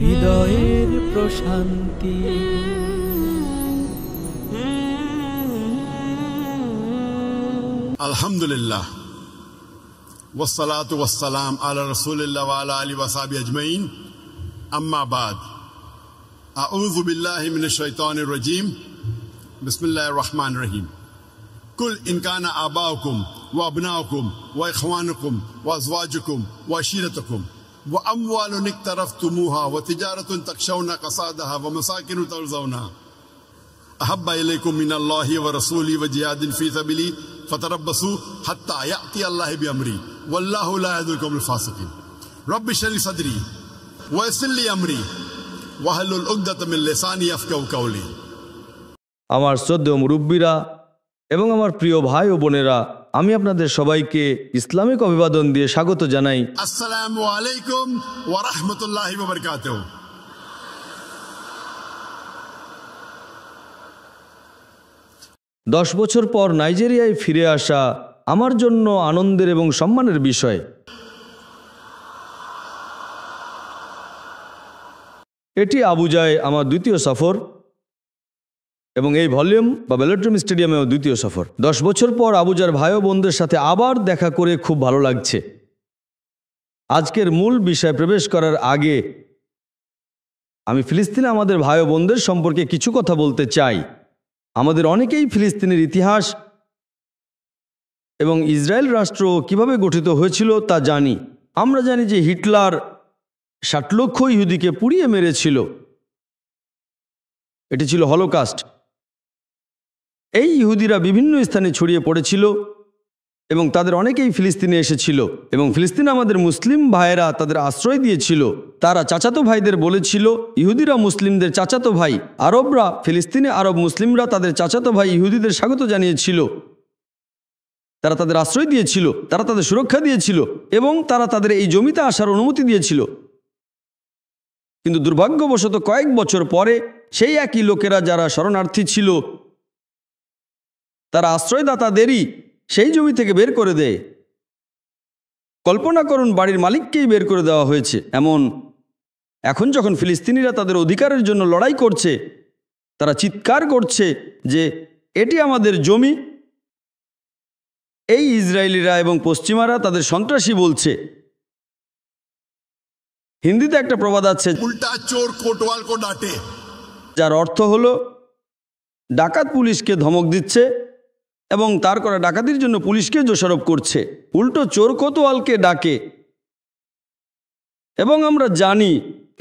হৃদয়ের প্রশান্তি। আলহামদুলিল্লাহ ওয়াসসালাতু ওয়াসসালাম আলা রাসূলিল্লাহ ওয়া আলা আলিহি ওয়া সাহবিহি আজমাইন, আম্মা বাদ। আউযু বিল্লাহি মিনাশ শাইতানির রাজীম। বিসমিল্লাহির রহমানির রহিম। কুল ইন কানা আবাউকুম ওয়া আবনাউকুম ওয়া ইখওয়ানুকুম ওয়া আজওয়াজুকুম ওয়া আশীরাতুকুম ওয়া আমওয়ালুন ইকতারাফতুমুহা ওয়া তিজারাতুন তাখশাউনা কাসাদাহা ওয়া মাসাকিনু তারজাউনাহা আহাব্বা ইলাইকুম মিনাল্লাহি ওয়া রাসূলিহি ওয়া জিহাদিন ফী সাবিলিহি ফাতারাব্বাসু হাত্তা ইয়াতি আল্লাহু বিআমরি ওয়াল্লাহু লা ইয়াহদিল কওমাল ফাসিকিন। রব্বি ইশরাহ লি সাদরি ওয়া ইয়াসসির লি আমরি ওয়াহলুল উকদাতাম মিন লিসানি ইয়াফকাহু কাওলি। আমার শ্রদ্ধেয় মুরব্বীরা এবং আমার প্রিয় ভাই ও বোনেরা, আমি আপনাদের সবাইকে ইসলামিক অভিবাদন দিয়ে স্বাগত জানাই। আসসালামু আলাইকুম ওয়া রাহমাতুল্লাহি ওয়া বারাকাতুহু। 10 বছর পর নাইজেরিয়ায় ফিরে আসা আমার জন্য আনন্দের এবং সম্মানের বিষয়। এটি আবুজায় আমার দ্বিতীয় সফর এবং এই ভলিউম বা ভেলোড্রোম স্টেডিয়ামেও দ্বিতীয় সফর। 10 বছর পর আবুজার ভাই ও বোনদের সাথে আবার দেখা করে খুব ভালো লাগছে। আজকের মূল বিষয়ে প্রবেশ করার আগে আমি ফিলিস্তিনে আমাদের ভাই ও বোনদের সম্পর্কে কিছু কথা বলতে চাই। আমাদের অনেকেই ফিলিস্তিনের ইতিহাস এবং ইসরায়েল রাষ্ট্র কিভাবে গঠিত হয়েছিল তা জানি। আমরা জানি যে হিটলার 60 লক্ষ ইহুদিকে পুড়িয়ে মেরেছিল। এটি ছিল হলোকাস্ট। এই ইহুদিরা বিভিন্ন স্থানে ছড়িয়ে পড়েছিল এবং তাদের অনেকেই ফিলিস্তিনে এসেছিল এবং ফিলিস্তিনে আমাদের মুসলিম ভাইয়েরা তাদের আশ্রয় দিয়েছিল। তারা চাচাতো ভাইদের বলেছিল, ইহুদিরা মুসলিমদের চাচাতো ভাই, আরবরা ফিলিস্তিনে আরব মুসলিমরা তাদের চাচাতো ভাই ইহুদিদের স্বাগত জানিয়েছিল। তারা তাদের আশ্রয় দিয়েছিল, তারা তাদের সুরক্ষা দিয়েছিল এবং তারা তাদের এই জমিতে আসার অনুমতি দিয়েছিল। কিন্তু দুর্ভাগ্যবশত কয়েক বছর পরে সেই একই লোকেরা যারা শরণার্থী ছিল তারা আশ্রয়দাতাদেরই সেই জমি থেকে বের করে দেয়। কল্পনা করুন, বাড়ির মালিককেই বের করে দেওয়া হয়েছে। এখন যখন ফিলিস্তিনিরা তাদের অধিকারের জন্য লড়াই করছে, তারা চিৎকার করছে যে এটি আমাদের জমি, এই ইসরায়েলিরা এবং পশ্চিমারা তাদের সন্ত্রাসী বলছে। হিন্দিতে একটা প্রবাদ আছে, উল্টা চোর কোটওয়াল কো ডাঁটে, যার অর্থ হলো ডাকাত পুলিশকে ধমক দিচ্ছে এবং তার করা ডাকাতির জন্য পুলিশকে দোষারোপ করছে। উল্টো চোর কোতোয়ালকে ডাকে। এবং আমরা জানি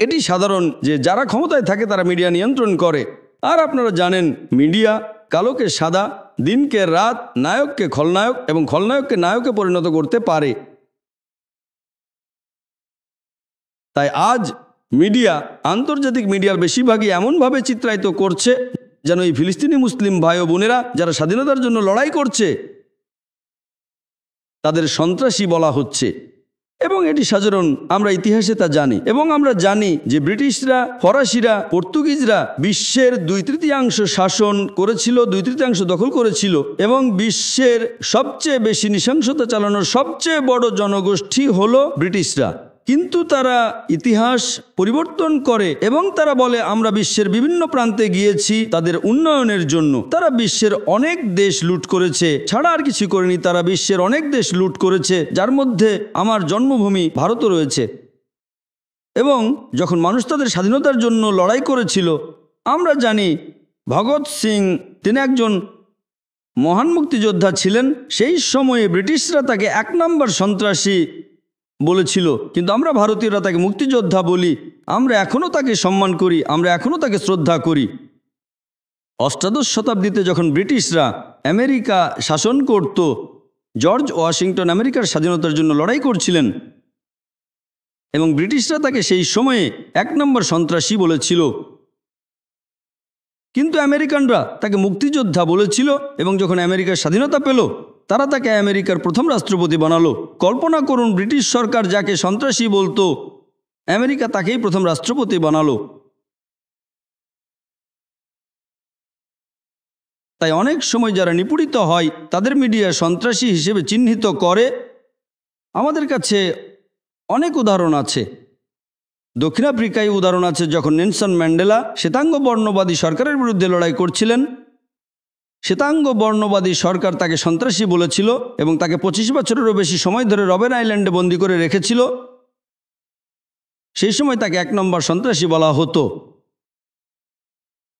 এটি সাধারণ যে যারা ক্ষমতায় থাকে তারা মিডিয়া নিয়ন্ত্রণ করে। আর আপনারা জানেন মিডিয়া কালোকে সাদা, দিনকে রাত, নায়ককে খলনায়ক এবং খলনায়ককে নায়কে পরিণত করতে পারে। তাই আজ মিডিয়া, আন্তর্জাতিক মিডিয়া বেশিরভাগই এমনভাবে চিত্রায়িত করছে যেন এই ফিলিস্তিনি মুসলিম ভাই ও বোনেরা যারা স্বাধীনতার জন্য লড়াই করছে তাদের সন্ত্রাসী বলা হচ্ছে। এবং এটি সাধারণ, আমরা ইতিহাসে তা জানি। এবং আমরা জানি যে ব্রিটিশরা, ফরাসিরা, পর্তুগিজরা বিশ্বের 2/3 শাসন করেছিল, 2/3 দখল করেছিল এবং বিশ্বের সবচেয়ে বেশি নৃশংসতা চালানোর সবচেয়ে বড় জনগোষ্ঠী হলো ব্রিটিশরা। কিন্তু তারা ইতিহাস পরিবর্তন করে এবং তারা বলে আমরা বিশ্বের বিভিন্ন প্রান্তে গিয়েছি তাদের উন্নয়নের জন্য। তারা বিশ্বের অনেক দেশ লুট করেছে, ছাড়া আর কিছু করেনি। তারা বিশ্বের অনেক দেশ লুট করেছে, যার মধ্যে আমার জন্মভূমি ভারতও রয়েছে। এবং যখন মানুষ তাদের স্বাধীনতার জন্য লড়াই করেছিল, আমরা জানি ভগৎ সিং তিনি একজন মহান মুক্তিযোদ্ধা ছিলেন। সেই সময়ে ব্রিটিশরা তাকে 1 নম্বর সন্ত্রাসী বলেছিল, কিন্তু আমরা ভারতীয়রা তাকে মুক্তিযোদ্ধা বলি। আমরা এখনও তাকে সম্মান করি, আমরা এখনও তাকে শ্রদ্ধা করি। 18 শতাব্দীতে যখন ব্রিটিশরা আমেরিকা শাসন করত, জর্জ ওয়াশিংটন আমেরিকার স্বাধীনতার জন্য লড়াই করছিলেন এবং ব্রিটিশরা তাকে সেই সময়ে 1 নম্বর সন্ত্রাসী বলেছিল। কিন্তু আমেরিকানরা তাকে মুক্তিযোদ্ধা বলেছিল এবং যখন আমেরিকার স্বাধীনতা পেল তারা তাকে আমেরিকার প্রথম রাষ্ট্রপতি বানালো। কল্পনা করুন, ব্রিটিশ সরকার যাকে সন্ত্রাসী বলতো, আমেরিকা তাকেই প্রথম রাষ্ট্রপতি বানালো। তাই অনেক সময় যারা নিপীড়িত হয় তাদের মিডিয়া সন্ত্রাসী হিসেবে চিহ্নিত করে। আমাদের কাছে অনেক উদাহরণ আছে। দক্ষিণ আফ্রিকায় উদাহরণ আছে, যখন নেলসন ম্যান্ডেলা শ্বেতাঙ্গ বর্ণবাদী সরকারের বিরুদ্ধে লড়াই করছিলেন, শ্বেতাঙ্গ বর্ণবাদী সরকার তাকে সন্ত্রাসী বলেছিল এবং তাকে 25 বছরেরও বেশি সময় ধরে রবেন আইল্যান্ডে বন্দী করে রেখেছিল। সেই সময় তাকে 1 নম্বর সন্ত্রাসী বলা হতো।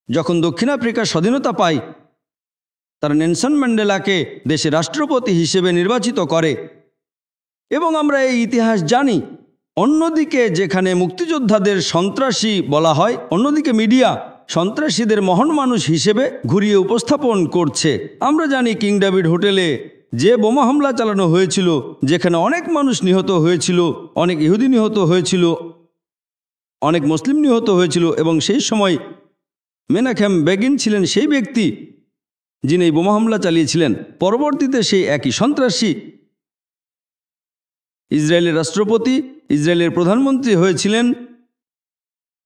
যখন দক্ষিণ আফ্রিকা স্বাধীনতা পায়, তারা নেলসন ম্যান্ডেলাকে দেশের রাষ্ট্রপতি হিসেবে নির্বাচিত করে এবং আমরা এই ইতিহাস জানি। অন্যদিকে যেখানে মুক্তিযোদ্ধাদের সন্ত্রাসী বলা হয়, অন্যদিকে মিডিয়া সন্ত্রাসীদের মহান মানুষ হিসেবে ঘুরিয়ে উপস্থাপন করছে। আমরা জানি কিং ডেভিড হোটেলে যে বোমা হামলা চালানো হয়েছিল, যেখানে অনেক মানুষ নিহত হয়েছিল, অনেক ইহুদি নিহত হয়েছিল, অনেক মুসলিম নিহত হয়েছিল, এবং সেই সময় মেনাকেম বেগিন ছিলেন সেই ব্যক্তি যিনি এই বোমা হামলা চালিয়েছিলেন। পরবর্তীতে সেই একই সন্ত্রাসী ইসরায়েলের রাষ্ট্রপতি, ইসরায়েলের প্রধানমন্ত্রী হয়েছিলেন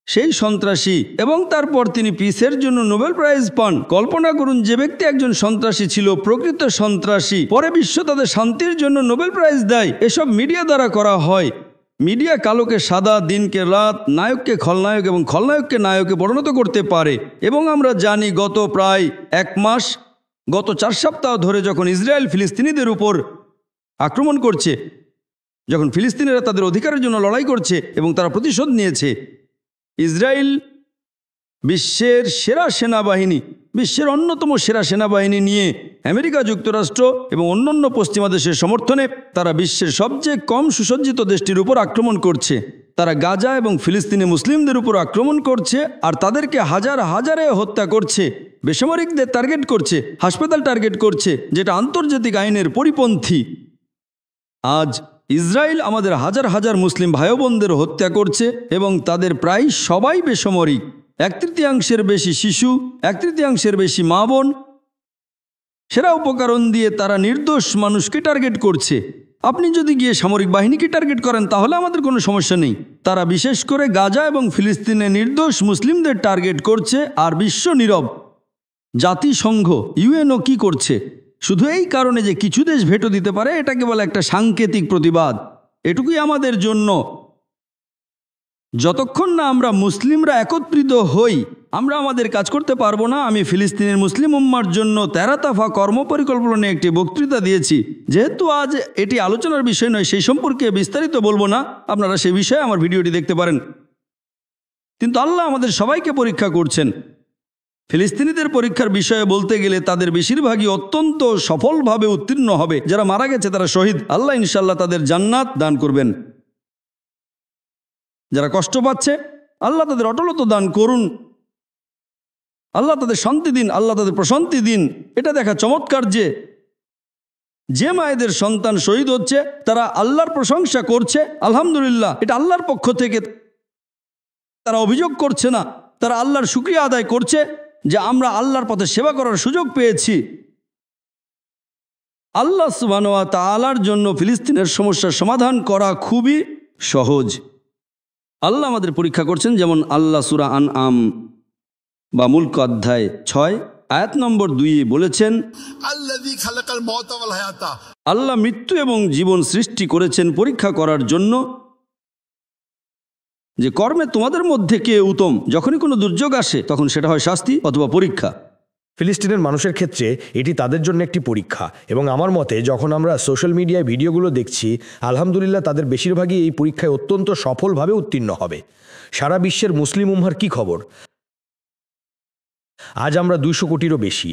সেই সন্ত্রাসী, এবং তারপর তিনি পিসের জন্য নোবেল প্রাইজ পান। কল্পনা করুন, যে ব্যক্তি একজন সন্ত্রাসী ছিল, প্রকৃত সন্ত্রাসী, পরে বিশ্ব তাদের শান্তির জন্য নোবেল প্রাইজ দেয়। এসব মিডিয়া দ্বারা করা হয়। মিডিয়া কালোকে সাদা, দিনকে রাত, নায়ককে খলনায়ক এবং খলনায়ককে নায়কে পরিণত করতে পারে। এবং আমরা জানি গত প্রায় 1 মাস, গত 4 সপ্তাহ ধরে যখন ইসরায়েল ফিলিস্তিনিদের উপর আক্রমণ করছে, যখন ফিলিস্তিনিরা তাদের অধিকারের জন্য লড়াই করছে এবং তারা প্রতিশোধ নিয়েছে, ইসরায়েল বিশ্বের সেরা সেনাবাহিনী, বিশ্বের অন্যতম সেরা সেনাবাহিনী নিয়ে আমেরিকা যুক্তরাষ্ট্র এবং অন্যান্য পশ্চিমা দেশের সমর্থনে তারা বিশ্বের সবচেয়ে কম সুসজ্জিত দেশটির উপর আক্রমণ করছে। তারা গাজা এবং ফিলিস্তিনি মুসলিমদের উপর আক্রমণ করছে আর তাদেরকে হাজার হাজারে হত্যা করছে, বেসামরিকদের টার্গেট করছে, হাসপাতাল টার্গেট করছে, যেটা আন্তর্জাতিক আইনের পরিপন্থী। আজ ইসরায়েল আমাদের হাজার হাজার মুসলিম ভাই বোনদের হত্যা করছে এবং তাদের প্রায় সবাই বেসামরিক। 1/3 বেশি শিশু, 1/3 বেশি মা বোন, সেরা উপকরণ দিয়ে তারা নির্দোষ মানুষকে টার্গেট করছে। আপনি যদি গিয়ে সামরিক বাহিনীকে টার্গেট করেন তাহলে আমাদের কোনো সমস্যা নেই। তারা বিশেষ করে গাজা এবং ফিলিস্তিনে নির্দোষ মুসলিমদের টার্গেট করছে আর বিশ্ব নীরব। জাতিসংঘ, ইউএনও কি করছে? শুধু এই কারণে যে কিছু দেশ ভেটো দিতে পারে, এটা কেবল একটা সাংকেতিক প্রতিবাদ। এটুকুই আমাদের জন্য। যতক্ষণ না আমরা মুসলিমরা একত্রিত হই, আমরা আমাদের কাজ করতে পারবো না। আমি ফিলিস্তিনের মুসলিম উম্মার জন্য 13 দফা কর্মপরিকল্পনা নিয়ে একটি বক্তৃতা দিয়েছি। যেহেতু আজ এটি আলোচনার বিষয় নয়, সেই সম্পর্কে বিস্তারিত বলবো না, আপনারা সেই বিষয়ে আমার ভিডিওটি দেখতে পারেন। কিন্তু আল্লাহ আমাদের সবাইকে পরীক্ষা করছেন। ফিলিস্তিনিদের পরীক্ষার বিষয়ে বলতে গেলে তাদের বেশিরভাগই অত্যন্ত সফলভাবে উত্তীর্ণ হবে। যারা মারা গেছে তারা শহীদ, আল্লাহ ইনশাল্লাহ তাদের জান্নাত দান করবেন। যারা কষ্ট পাচ্ছে, আল্লাহ তাদের অটলতা দান করুন, আল্লাহ তাদের শান্তি দিন, আল্লাহ তাদের প্রশান্তি দিন। এটা দেখা চমৎকার যে মায়েদের সন্তান শহীদ হচ্ছে তারা আল্লাহর প্রশংসা করছে, আলহামদুলিল্লাহ, এটা আল্লাহর পক্ষ থেকে। তারা অভিযোগ করছে না, তারা আল্লাহর শুকরিয়া আদায় করছে যে আমরা আল্লাহর পথে সেবা করার সুযোগ পেয়েছি। আল্লাহ সুবহানাহু ওয়া তাআলার জন্য ফিলিস্তিনের সমস্যার সমাধান করা খুবই সহজ। আল্লাহ আমাদের পরীক্ষা করছেন, যেমন আল্লাহ সূরা আনআম বা মুলক অধ্যায় 6 আয়াত নম্বর 2 বলেছেন, আল্লাহ মৃত্যু এবং জীবন সৃষ্টি করেছেন পরীক্ষা করার জন্য, যে কর্মে তোমাদের মধ্যে কে উত্তম। যখনই কোনো দুর্যোগ আসে তখন সেটা হয় শাস্তি অথবা পরীক্ষা। ফিলিস্তিনের মানুষের ক্ষেত্রে এটি তাদের জন্য একটি পরীক্ষা, এবং আমার মতে যখন আমরা সোশ্যাল মিডিয়ায় ভিডিওগুলো দেখছি, আলহামদুলিল্লাহ তাদের বেশিরভাগই এই পরীক্ষায় অত্যন্ত সফলভাবে উত্তীর্ণ হবে। সারা বিশ্বের মুসলিম উম্মার কি খবর? আজ আমরা 200 কোটিরও বেশি।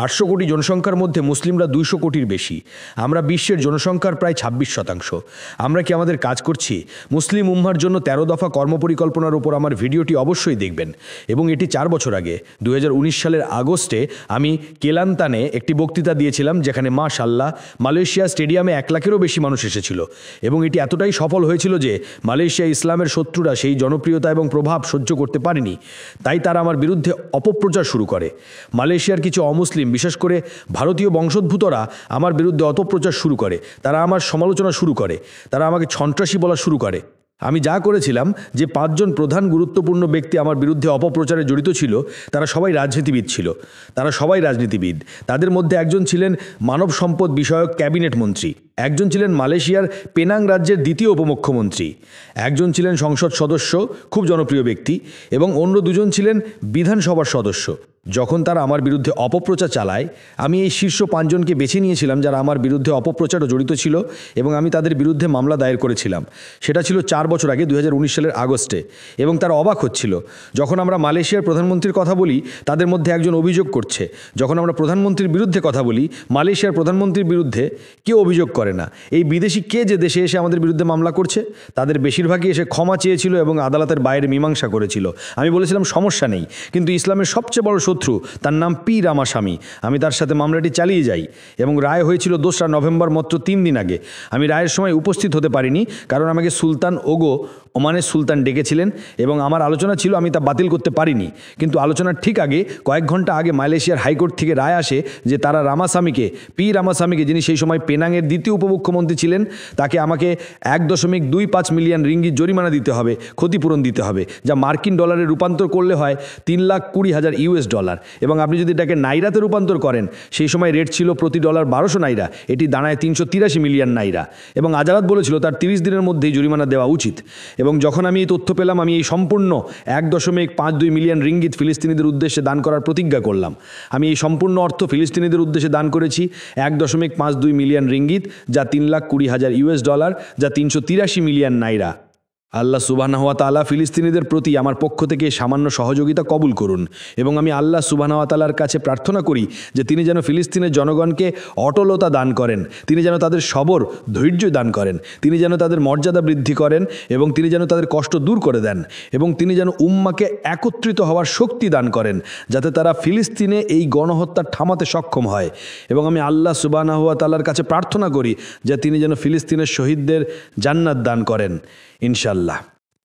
800 কোটি জনসংখ্যার মধ্যে মুসলিমরা 200 কোটির বেশি। আমরা বিশ্বের জনসংখ্যার প্রায় 26%। আমরা কি আমাদের কাজ করছি? মুসলিম উম্মার জন্য 13 দফা কর্মপরিকল্পনার উপর আমার ভিডিওটি অবশ্যই দেখবেন। এবং এটি 4 বছর আগে 2019 সালের আগস্টে আমি কেলান্তানে একটি বক্তৃতা দিয়েছিলাম, যেখানে মাশাআল্লাহ মালয়েশিয়া স্টেডিয়ামে 1 লাখেরও বেশি মানুষ এসেছিল। এবং এটি এতটাই সফল হয়েছিল যে মালয়েশিয়া ইসলামের শত্রুরা সেই জনপ্রিয়তা এবং প্রভাব সহ্য করতে পারেনি। তাই তারা আমার বিরুদ্ধে অপপ্রচার শুরু করে। মালয়েশিয়ার কিছু অমুসলিম, বিশেষ করে ভারতীয় বংশোদ্ভূতরা আমার বিরুদ্ধে অপপ্রচার শুরু করে। তারা আমার সমালোচনা শুরু করে, তারা আমাকে সন্ত্রাসী বলা শুরু করে। আমি যা করেছিলাম যে 5 জন প্রধান গুরুত্বপূর্ণ ব্যক্তি আমার বিরুদ্ধে অপপ্রচারে জড়িত ছিল তারা সবাই রাজনীতিবিদ ছিল। তারা সবাই রাজনীতিবিদ। তাদের মধ্যে একজন ছিলেন মানব সম্পদ বিষয়ক ক্যাবিনেট মন্ত্রী, একজন ছিলেন মালয়েশিয়ার পেনাং রাজ্যের দ্বিতীয় উপমুখ্যমন্ত্রী, একজন ছিলেন সংসদ সদস্য, খুব জনপ্রিয় ব্যক্তি, এবং অন্য দুজন ছিলেন বিধানসভার সদস্য। যখন তারা আমার বিরুদ্ধে অপপ্রচার চালায়, আমি এই শীর্ষ 5 জনকে বেছে নিয়েছিলাম যারা আমার বিরুদ্ধে অপপ্রচারও জড়িত ছিল, এবং আমি তাদের বিরুদ্ধে মামলা দায়ের করেছিলাম। সেটা ছিল 4 বছর আগে, 2019 সালের আগস্টে। এবং তারা অবাক হচ্ছিল যখন আমরা মালয়েশিয়ার প্রধানমন্ত্রীর কথা বলি, তাদের মধ্যে একজন অভিযোগ করছে। যখন আমরা প্রধানমন্ত্রীর বিরুদ্ধে কথা বলি, মালয়েশিয়ার প্রধানমন্ত্রীর বিরুদ্ধে কেউ অভিযোগ করে না। এই বিদেশি কে যে দেশে এসে আমাদের বিরুদ্ধে মামলা করছে, তাদের বেশিরভাগই এসে ক্ষমা চেয়েছিল এবং আদালতের বাইরে মীমাংসা করেছিল। আমি বলেছিলাম সমস্যা নেই, কিন্তু ইসলামের সবচেয়ে বড় শত্রু, তার নাম পি রামাস্বামী, আমি তার সাথে মামলাটি চালিয়ে যাই। এবং রায় হয়েছিল 2রা নভেম্বর, মাত্র 3 দিন আগে। আমি রায়ের সময় উপস্থিত হতে পারিনি, কারণ আমাকে সুলতান ওগো, ওমানের সুলতান ডেকেছিলেন এবং আমার আলোচনা ছিল, আমি তা বাতিল করতে পারিনি। কিন্তু আলোচনার ঠিক আগে, কয়েক ঘন্টা আগে মালয়েশিয়ার হাইকোর্ট থেকে রায় আসে যে তারা রামাস্বামীকে, পি রামাস্বামীকে, যিনি সেই সময় পেনাংয়ের দ্বিতীয় উপমুখ্যমন্ত্রী ছিলেন, তাকে আমাকে 1.25 মিলিয়ন রিঙ্গিত জরিমানা দিতে হবে, ক্ষতিপূরণ দিতে হবে, যা মার্কিন ডলারে রূপান্তর করলে হয় $3,20,000 এবং আপনি যদি এটাকে নাইরাতে রূপান্তর করেন, সেই সময় রেট ছিল প্রতি ডলার 1200 নাইরা, এটি দাঁড়ায় 383 মিলিয়ন নাইরা। এবং আদালত বলেছিল তার 30 দিনের মধ্যেই জরিমানা দেওয়া উচিত। এবং যখন আমি এই তথ্য পেলাম, আমি এই সম্পূর্ণ 1.52 মিলিয়ন রিঙ্গিত ফিলিস্তিনিদের উদ্দেশ্যে দান করার প্রতিজ্ঞা করলাম। আমি এই সম্পূর্ণ অর্থ ফিলিস্তিনিদের উদ্দেশ্যে দান করেছি, 1.52 মিলিয়ন রিঙ্গিত, যা $3,20,000, যা 383 মিলিয়ন নাইরা। আল্লাহ সুবহানাহু ওয়া তাআলা ফিলিস্তিনিদের প্রতি আমার পক্ষ থেকে সামান্য সহযোগিতা কবুল করুন। এবং আমি আল্লাহ সুবহানাহু ওয়া তাআলার কাছে প্রার্থনা করি যে তিনি যেন ফিলিস্তিনের জনগণকে অটলতা দান করেন, তিনি যেন তাদের সবর ধৈর্য দান করেন, তিনি যেন তাদের মর্যাদা বৃদ্ধি করেন, এবং তিনি যেন তাদের কষ্ট দূর করে দেন, এবং তিনি যেন উম্মাকে একত্রিত হওয়ার শক্তি দান করেন, যাতে তারা ফিলিস্তিনে এই গণহত্যা থামাতে সক্ষম হয়। এবং আমি আল্লাহ সুবহানাহু ওয়া তাআলার কাছে প্রার্থনা করি যে তিনি যেন ফিলিস্তিনের শহীদদের জান্নাত দান করেন, ইনশাআল্লাহ।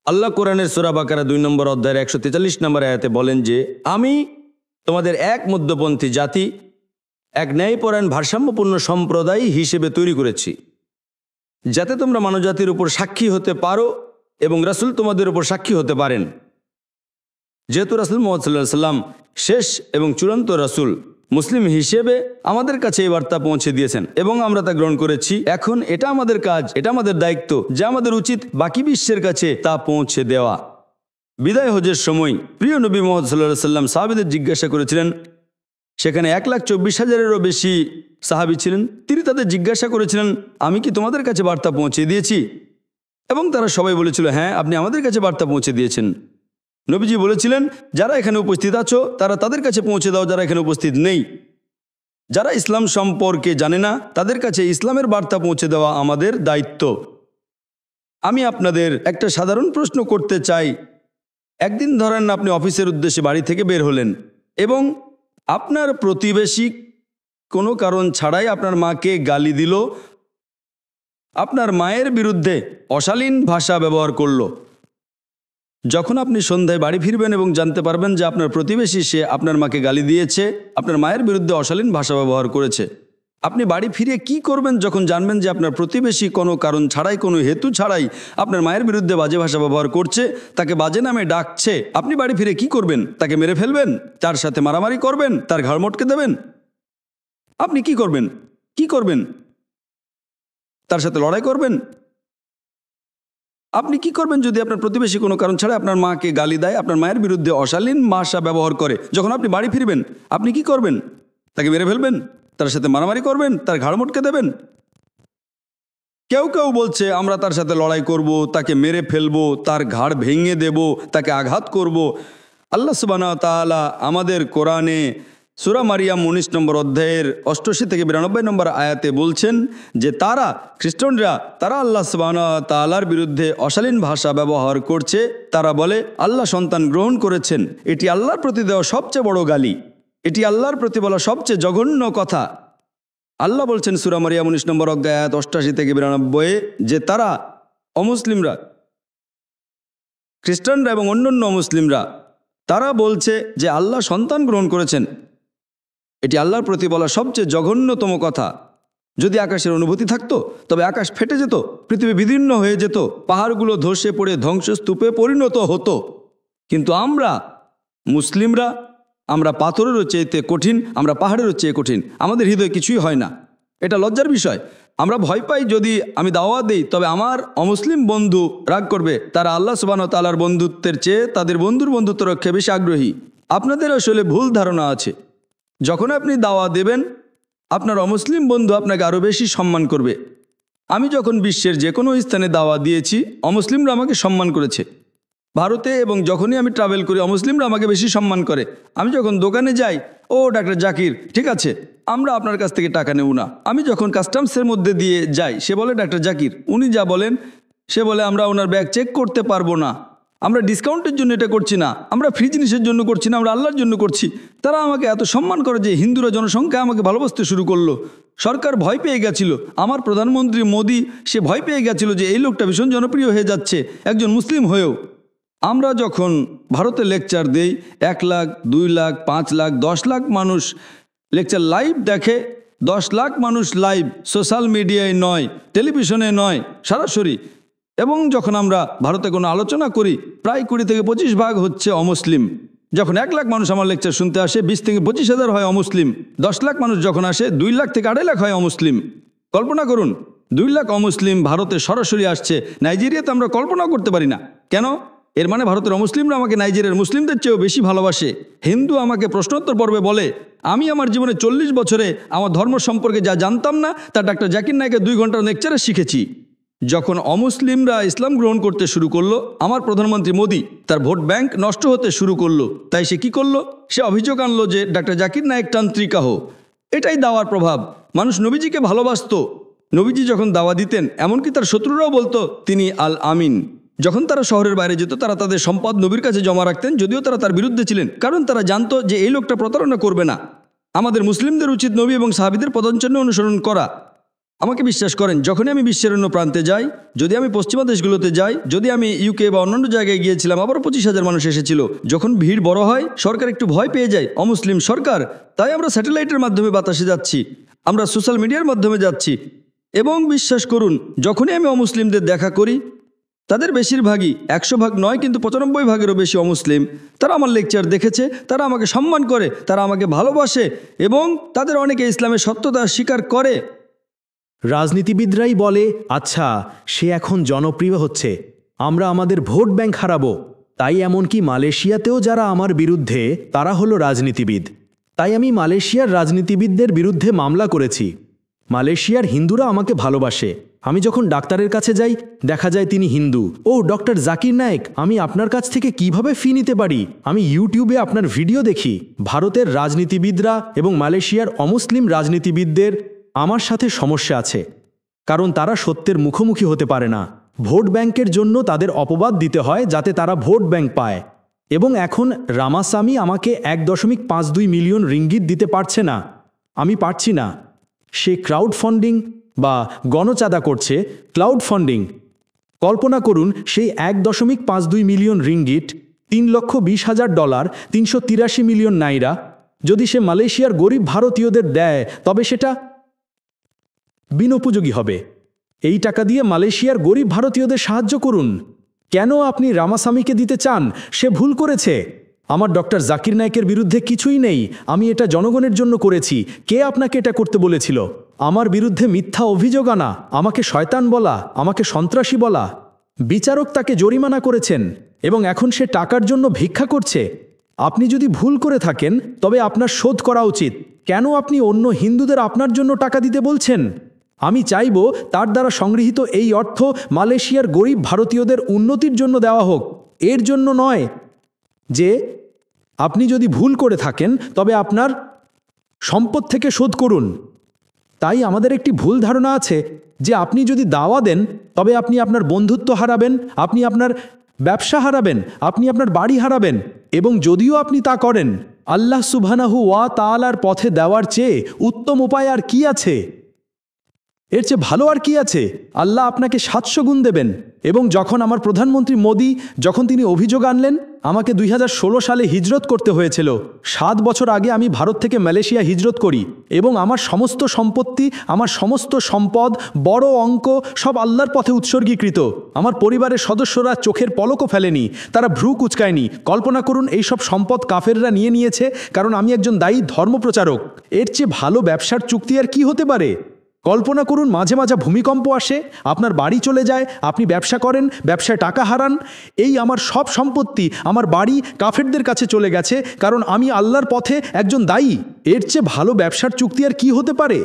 আল্লাহ কোরআনের সূরা বাকারা 2 নম্বর অধ্যায়ের 143 নম্বর আয়াতে বলেন যে, আমি তোমাদের এক মধ্যপন্থী জাতি, এক ন্যায়পরায়ণ ভারসাম্যপূর্ণ সম্প্রদায় হিসেবে তৈরি করেছি, যাতে তোমরা মানবজাতির উপর সাক্ষী হতে পারো এবং রাসূল তোমাদের উপর সাক্ষী হতে পারেন। যেহেতু রাসূল মুহাম্মদ সাল্লাল্লাহু আলাইহি ওয়াসাল্লাম শেষ এবং চূড়ান্ত রাসূল, মুসলিম হিসেবে আমাদের কাছে এই বার্তা পৌঁছে দিয়েছেন এবং আমরা তা গ্রহণ করেছি। এখন এটা আমাদের কাজ, এটা আমাদের দায়িত্ব, যা আমাদের উচিত বাকি বিশ্বের কাছে তা পৌঁছে দেওয়া। বিদায় হজের সময় প্রিয় নবী মুহাম্মদ সাল্লাল্লাহু আলাইহি ওয়াসাল্লাম সাহাবীদের জিজ্ঞাসা করেছিলেন, সেখানে 1,24,000-এরও বেশি সাহাবী ছিলেন। তিনি তাদের জিজ্ঞাসা করেছিলেন, আমি কি তোমাদের কাছে বার্তা পৌঁছে দিয়েছি? এবং তারা সবাই বলেছিল, হ্যাঁ, আপনি আমাদের কাছে বার্তা পৌঁছে দিয়েছেন। নবীজি বলেছিলেন, যারা এখানে উপস্থিত আছো তারা তাদের কাছে পৌঁছে দাও যারা এখানে উপস্থিত নেই। যারা ইসলাম সম্পর্কে জানে না তাদের কাছে ইসলামের বার্তা পৌঁছে দেওয়া আমাদের দায়িত্ব। আমি আপনাদের একটা সাধারণ প্রশ্ন করতে চাই। একদিন ধরেন আপনি অফিসের উদ্দেশ্যে বাড়ি থেকে বের হলেন এবং আপনার প্রতিবেশী কোনো কারণ ছাড়াই আপনার মাকে গালি দিল, আপনার মায়ের বিরুদ্ধে অশালীন ভাষা ব্যবহার করলো। যখন আপনি সন্ধ্যায় বাড়ি ফিরবেন এবং জানতে পারবেন যে আপনার প্রতিবেশী সে আপনার মাকে গালি দিয়েছে, আপনার মায়ের বিরুদ্ধে অশালীন ভাষা ব্যবহার করেছে, আপনি বাড়ি ফিরে কি করবেন যখন জানবেন যে আপনার প্রতিবেশী কোনো কারণ ছাড়াই, কোনো হেতু ছাড়াই আপনার মায়ের বিরুদ্ধে বাজে ভাষা ব্যবহার করছে, তাকে বাজে নামে ডাকছে? আপনি বাড়ি ফিরে কি করবেন? তাকে মেরে ফেলবেন? তার সাথে মারামারি করবেন? তার ঘাড় মটকে দেবেন? আপনি কি করবেন? কি করবেন? তার সাথে লড়াই করবেন? আপনি কি করবেন যদি আপনার প্রতিবেশী কোনো কারণ ছাড়া আপনার মাকে গালি দেয়, আপনার মায়ের বিরুদ্ধে অশালীন ভাষা ব্যবহার করে? যখন আপনি বাড়ি ফিরবেন আপনি কি করবেন? তাকে মেরে ফেলবেন? তার সাথে মারামারি করবেন? তার ঘাড় মটকে দেবেন? কেউ কেউ বলছে আমরা তার সাথে লড়াই করব, তাকে মেরে ফেলবো, তার ঘাড় ভেঙে দেব, তাকে আঘাত করব। আল্লাহ সুবহানাহু ওয়া তাআলা আমাদের কোরআনে সূরা মারিয়াম 19 নম্বর অধ্যায়ের 88 থেকে 92 নম্বর আয়াতে বলছেন যে তারা, খ্রিস্টানরা, তারা আল্লাহ সুবহানাহু ওয়া তাআলার বিরুদ্ধে অশালীন ভাষা ব্যবহার করছে। তারা বলে আল্লাহ সন্তান গ্রহণ করেছেন। এটি আল্লাহর প্রতি দেওয়া সবচেয়ে বড় গালি, এটি আল্লাহর প্রতি বলা সবচেয়ে জঘন্য কথা। আল্লাহ বলছেন সূরা মারিয়াম 19 নম্বর অধ্যায় আয়াত 88 থেকে 92 যে তারা, অমুসলিমরা, খ্রিস্টানরা এবং অন্যান্য মুসলিমরা, তারা বলছে যে আল্লাহ সন্তান গ্রহণ করেছেন। এটি আল্লাহর প্রতি বলা সবচেয়ে জঘন্যতম কথা। যদি আকাশের অনুভূতি থাকতো তবে আকাশ ফেটে যেত, পৃথিবী বিদীর্ণ হয়ে যেত, পাহাড়গুলো ধসে পড়ে ধ্বংসস্তূপে পরিণত হতো। কিন্তু আমরা মুসলিমরা, আমরা পাথরেরও চেয়েতে কঠিন, আমরা পাহাড়েরও চেয়ে কঠিন, আমাদের হৃদয় কিছুই হয় না। এটা লজ্জার বিষয়। আমরা ভয় পাই যদি আমি দাওয়াত দিই তবে আমার অমুসলিম বন্ধু রাগ করবে। তারা আল্লাহ সুবহানাহু ওয়া তাআলার বন্ধুত্বের চেয়ে তাদের বন্ধুর বন্ধুত্ব রক্ষে বেশি আগ্রহী। আপনাদের আসলে ভুল ধারণা আছে। যখন আপনি দাওয়া দেবেন আপনার অমুসলিম বন্ধু আপনাকে আরও বেশি সম্মান করবে। আমি যখন বিশ্বের যে কোনো স্থানে দাওয়া দিয়েছি অমুসলিমরা আমাকে সম্মান করেছে। ভারতে এবং যখনই আমি ট্রাভেল করি অমুসলিমরা আমাকে বেশি সম্মান করে। আমি যখন দোকানে যাই, ও ডাক্তার জাকির, ঠিক আছে আমরা আপনার কাছ থেকে টাকা নেব না। আমি যখন কাস্টমসের মধ্যে দিয়ে যাই সে বলে ডাক্তার জাকির, উনি যা বলেন সে বলে আমরা ওনার ব্যাগ চেক করতে পারবো না, আমরা ডিসকাউন্টের জন্য এটা করছি না, আমরা ফ্রি জিনিসের জন্য করছি না, আমরা আল্লাহর জন্য করছি। তারা আমাকে এত সম্মান করে যে হিন্দুরা জনসংখ্যা আমাকে ভালোবাসতে শুরু করলো। সরকার ভয় পেয়ে গেছিল, আমার প্রধানমন্ত্রী মোদি সে ভয় পেয়ে গেছিল যে এই লোকটা ভীষণ জনপ্রিয় হয়ে যাচ্ছে একজন মুসলিম হয়েও। আমরা যখন ভারতে লেকচার দেই 1 লাখ, 2 লাখ, 5 লাখ, 10 লাখ মানুষ লেকচার লাইভ দেখে, 10 লাখ মানুষ লাইভ, সোশ্যাল মিডিয়ায় নয়, টেলিভিশনে নয়, সরাসরি। এবং যখন আমরা ভারতে কোনো আলোচনা করি প্রায় 20 থেকে 25 ভাগ হচ্ছে অমুসলিম। যখন 1 লাখ মানুষ আমার লেকচার শুনতে আসে 20 থেকে 25 হাজার হয় অমুসলিম। 10 লাখ মানুষ যখন আসে 2 লাখ থেকে 2.5 লাখ হয় অমুসলিম। কল্পনা করুন 2 লাখ অমুসলিম ভারতে সরাসরি আসছে। নাইজেরিয়াতে আমরা কল্পনা করতে পারি না। কেন? এর মানে ভারতের অমুসলিমরা আমাকে নাইজেরিয়ার মুসলিমদের চেয়েও বেশি ভালোবাসে। হিন্দু আমাকে প্রশ্নোত্তর পর্বে বলে আমি আমার জীবনে 40 বছরে আমার ধর্ম সম্পর্কে যা জানতাম না তা ডাক্তার জাকির নায়েকের 2 ঘন্টার লেকচারে শিখেছি। যখন অমুসলিমরা ইসলাম গ্রহণ করতে শুরু করলো আমার প্রধানমন্ত্রী মোদি তার ভোট ব্যাংক নষ্ট হতে শুরু করলো। তাই সে কি করলো? সে অভিযোগ আনলো যে ডাক্তার জাকির নায়েক তান্ত্রিকাহ। এটাই দাওয়ার প্রভাব। মানুষ নবীজিকে ভালোবাসতো। নবীজি যখন দাওয়া দিতেন এমনকি তার শত্রুরাও বলতো তিনি আল আমিন। যখন তারা শহরের বাইরে যেত তারা তাদের সম্পদ নবীর কাছে জমা রাখতেন, যদিও তারা তার বিরুদ্ধে ছিলেন, কারণ তারা জানতো যে এই লোকটা প্রতারণা করবে না। আমাদের মুসলিমদের উচিত নবী এবং সাহাবীদের পদঞ্চন্য অনুসরণ করা। আমাকে বিশ্বাস করেন, যখনই আমি বিশ্বের অন্য প্রান্তে যাই, যদি আমি পশ্চিমা দেশগুলোতে যাই, যদি আমি ইউকে বা অন্যান্য জায়গায় গিয়েছিলাম আবারও 25,000 মানুষ এসেছিল। যখন ভিড় বড় হয় সরকার একটু ভয় পেয়ে যায়, অমুসলিম সরকার। তাই আমরা স্যাটেলাইটের মাধ্যমে বাতাসে যাচ্ছি, আমরা সোশ্যাল মিডিয়ার মাধ্যমে যাচ্ছি। এবং বিশ্বাস করুন যখনই আমি অমুসলিমদের দেখা করি তাদের বেশিরভাগই 100 ভাগ নয় কিন্তু 95 ভাগেরও বেশি অমুসলিম। তারা আমার লেকচার দেখেছে, তারা আমাকে সম্মান করে, তারা আমাকে ভালোবাসে এবং তাদের অনেকে ইসলামের সত্যতা স্বীকার করে। রাজনীতিবিদরাই বলে আচ্ছা সে এখন জনপ্রিয় হচ্ছে, আমরা আমাদের ভোট ব্যাংক হারাবো। তাই এমনকি মালয়েশিয়াতেও যারা আমার বিরুদ্ধে তারা হলো রাজনীতিবিদ। তাই আমি মালয়েশিয়ার রাজনীতিবিদদের বিরুদ্ধে মামলা করেছি। মালয়েশিয়ার হিন্দুরা আমাকে ভালোবাসে। আমি যখন ডাক্তারের কাছে যাই দেখা যায় তিনি হিন্দু। ও ডক্টর জাকির নায়েক, আমি আপনার কাছ থেকে কিভাবে ফি নিতে পারি? আমি ইউটিউবে আপনার ভিডিও দেখি। ভারতের রাজনীতিবিদরা এবং মালয়েশিয়ার অমুসলিম রাজনীতিবিদদের আমার সাথে সমস্যা আছে, কারণ তারা সত্যের মুখোমুখি হতে পারে না। ভোট ব্যাংকের জন্য তাদের অপবাদ দিতে হয় যাতে তারা ভোট ব্যাংক পায়। এবং এখন রামাসামি আমাকে 1.52 মিলিয়ন রিঙ্গিত দিতে পারছে না। আমি পারছি না। সে ক্রাউড ফান্ডিং বা গণচাঁদা করছে। ক্লাউড ফান্ডিং, কল্পনা করুন সেই 1.52 মিলিয়ন রিঙ্গিট, $3,20,000, 383 মিলিয়ন নাইরা যদি সে মালয়েশিয়ার গরিব ভারতীয়দের দেয় তবে সেটা বিনোপযোগী হবে। এই টাকা দিয়ে মালয়েশিয়ার গরিব ভারতীয়দের সাহায্য করুন। কেন আপনি রামাসামিকে দিতে চান? সে ভুল করেছে। আমার ডক্টর জাকির নায়েকের বিরুদ্ধে কিছুই নেই। আমি এটা জনগণের জন্য করেছি। কে আপনাকে এটা করতে বলেছিল? আমার বিরুদ্ধে মিথ্যা অভিযোগ আনা, আমাকে শয়তান বলা, আমাকে সন্ত্রাসী বলা। বিচারক তাকে জরিমানা করেছেন এবং এখন সে টাকার জন্য ভিক্ষা করছে। আপনি যদি ভুল করে থাকেন তবে আপনার শোধ করা উচিত। কেন আপনি অন্য হিন্দুদের আপনার জন্য টাকা দিতে বলছেন? আমি চাইব তার দ্বারা সংগৃহীত এই অর্থ মালয়েশিয়ার গরিব ভারতীয়দের উন্নতির জন্য দেওয়া হোক, এর জন্য নয় যে আপনি যদি ভুল করে থাকেন তবে আপনার সম্পদ থেকে শোধ করুন। তাই আমাদের একটি ভুল ধারণা আছে যে আপনি যদি দাওয়া দেন তবে আপনি আপনার বন্ধুত্ব হারাবেন, আপনি আপনার ব্যবসা হারাবেন, আপনি আপনার বাড়ি হারাবেন। এবং যদিও আপনি তা করেন, আল্লাহ সুবহানাহু ওয়া তাআলার পথে দেওয়ার চেয়ে উত্তম উপায় আর কি আছে? এর চেয়ে ভালো আর কি আছে? আল্লাহ আপনাকে 700 গুণ দেবেন। এবং যখন আমার প্রধানমন্ত্রী মোদি যখন তিনি অভিযোগ আনলেন, আমাকে 2016 সালে হিজরত করতে হয়েছিল। 7 বছর আগে আমি ভারত থেকে মালয়েশিয়া হিজরত করি এবং আমার সমস্ত সম্পত্তি, আমার সমস্ত সম্পদ, বড় অঙ্ক সব আল্লাহর পথে উৎসর্গীকৃত। আমার পরিবারের সদস্যরা চোখের পলকও ফেলেনি, তারা ভ্রু কুঁচকায়নি। কল্পনা করুন এই সব সম্পদ কাফেররা নিয়ে নিয়েছে, কারণ আমি একজন দায়ী ধর্মপ্রচারক। এর চেয়ে ভালো ব্যবসার চুক্তি আর কি হতে পারে? কল্পনা করুন মাঝে মাঝে ভূমিকম্প আসে, আপনার বাড়ি চলে যায়, আপনি ব্যবসা করেন, ব্যবসায় টাকা হারান। এই আমার সব সম্পত্তি, আমার বাড়ি কাফেরদের কাছে চলে গেছে, কারণ আমি আল্লাহর পথে একজন দায়ী। এর চেয়ে ভালো ব্যবসার চুক্তি আর কি হতে পারে?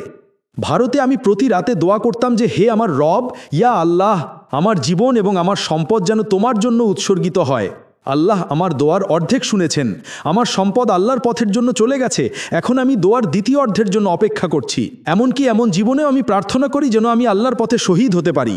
ভারতে আমি প্রতি রাতে দোয়া করতাম যে, হে আমার রব, ইয়া আল্লাহ, আমার জীবন এবং আমার সম্পদ যেন তোমার জন্য উৎসর্গিত হয়। আল্লাহ আমার দোয়ার অর্ধেক শুনেছেন, আমার সম্পদ আল্লাহর পথের জন্য চলে গেছে। এখন আমি দোয়ার দ্বিতীয় অর্ধের জন্য অপেক্ষা করছি। এমনকি এমন জীবনেও আমি প্রার্থনা করি যেন আমি আল্লাহর পথে শহীদ হতে পারি।